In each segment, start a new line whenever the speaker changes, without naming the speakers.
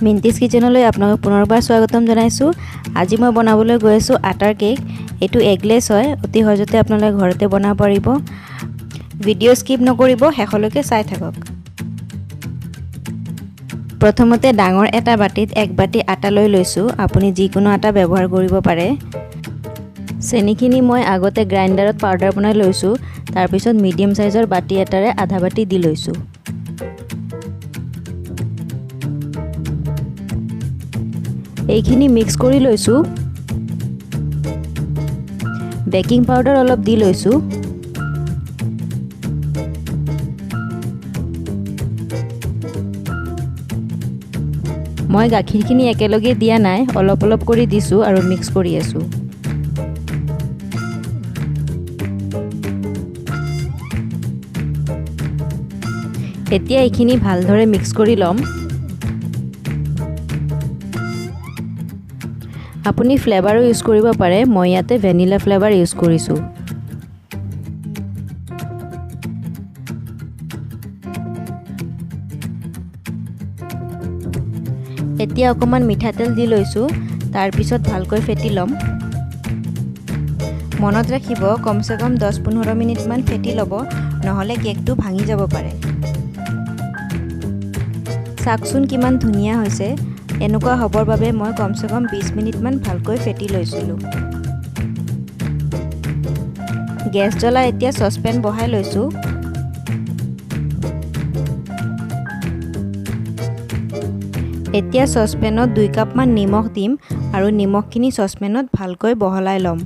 মিণ্টিজ কিচেনলৈ আপোনাক পুনৰবাৰ স্বাগতম জনাইছোঁ। আজি মই বনাবলৈ গৈ আছোঁ আটাৰ কেক। এইটো এগলেছ হয়, অতি সহজতে আপোনালোকে ঘৰতে বনাব পাৰিব। ভিডিঅ' স্কিপ নকৰিব, শেষলৈকে চাই থাকক। প্ৰথমতে ডাঙৰ এটা বাটিত 1 বাটি আটা লৈ লৈছোঁ। আপুনি যিকোনো আটা ব্যৱহাৰ কৰিব পাৰে। চেনিখিনি মই আগতে গ্ৰাইণ্ডাৰত পাউডাৰ বনাই লৈছোঁ। তাৰপিছত মিডিয়াম সাইজৰ বাটি এটাৰে আধা বাটি দি লৈছোঁ। এইখিনি মিক্স কৰি লৈছোঁ। বেকিং পাউডাৰ অলপ দি লৈছোঁ। মই গাখীৰখিনি একেলগে দিয়া নাই, অলপ অলপ কৰি দিছোঁ আৰু মিক্স কৰি আছোঁ। এতিয়া এইখিনি ভালদৰে মিক্স কৰি ল'ম। আপুনি ফ্লেভাৰো ইউজ কৰিব পাৰে, মই ইয়াতে ভেনিলা ফ্লেভাৰ ইউজ কৰিছোঁ। এতিয়া অকণমান মিঠাতেল দি লৈছোঁ, তাৰপিছত ভালকৈ ফেটি ল'ম। মনত ৰাখিব, কমচে কম 10-15 মিনিটমান ফেটি ল'ব, নহ'লে কেকটো ভাঙি যাব পাৰে। চাওকচোন কিমান ধুনীয়া হৈছে। এনেকুৱা হ'বৰ বাবে মই কমচে কম 20 মিনিটমান ভালকৈ ফেটি লৈছিলোঁ। গেছ জ্বলাই এতিয়া চচপেন বহাই লৈছোঁ। এতিয়া চচপেনত 2 কাপমান নিমখ দিম আৰু নিমখখিনি চচপেনত ভালকৈ বহলাই ল'ম।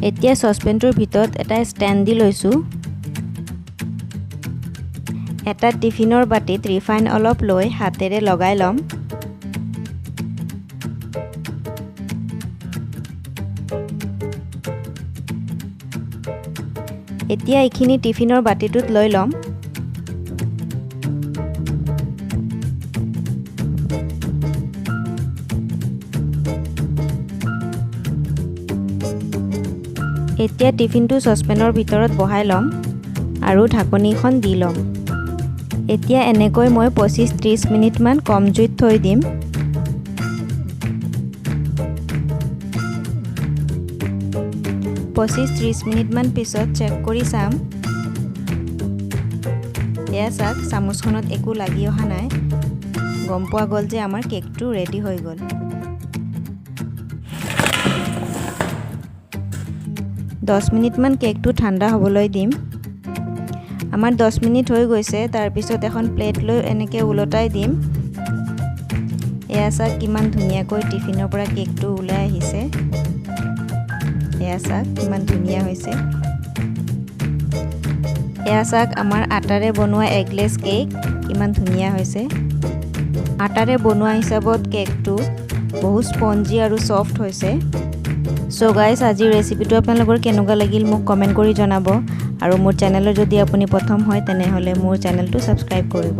এতিয়া চচপেনটোৰ ভিতৰত এটা ষ্টেণ্ড দি লৈছোঁ। এটা টিফিনৰ বাটিত ৰিফাইন অলপ লৈ হাতেৰে লগাই ল'ম। এতিয়া এইখিনি টিফিনৰ বাটিটোত লৈ ল'ম। এতিয়া টিফিনটো চচপেনৰ ভিতৰত বহাই ল'ম আৰু ঢাকনিখন দি ল'ম। এতিয়া এনেকৈ মই 25-30 মিনিটমান কম জুইত থৈ দিম। পঁচিছ 30 মিনিটমান পিছত চেক কৰি চাম। এয়া চাওক, চামুচখনত একো লাগি অহা নাই। গম পোৱা গ'ল যে আমাৰ কেকটো ৰেডি হৈ গ'ল। দহ মিনিটমান কেকটো ঠাণ্ডা হ'বলৈ দিম। আমাৰ 10 মিনিট হৈ গৈছে। তাৰপিছত এখন প্লেট লৈ এনেকৈ ওলটাই দিম। এয়া চাওক কিমান ধুনীয়াকৈ টিফিনৰ পৰা কেকটো ওলাই আহিছে। এয়া চাওক কিমান ধুনীয়া হৈছে। এয়া চাওক আমাৰ আটাৰে বনোৱা এগলেছ কেক কিমান ধুনীয়া হৈছে। আটাৰে বনোৱা হিচাপত কেকটো বহুত স্পঞ্জি আৰু ছফ্ট হৈছে। চ' গাইজ, আজিৰ ৰেচিপিটো আপোনালোকৰ কেনেকুৱা লাগিল মোক কমেণ্ট কৰি জনাব আৰু মোৰ চেনেলৰ যদি আপুনি প্ৰথম হয় তেনেহ'লে মোৰ চেনেলটো ছাবস্ক্ৰাইব কৰিব।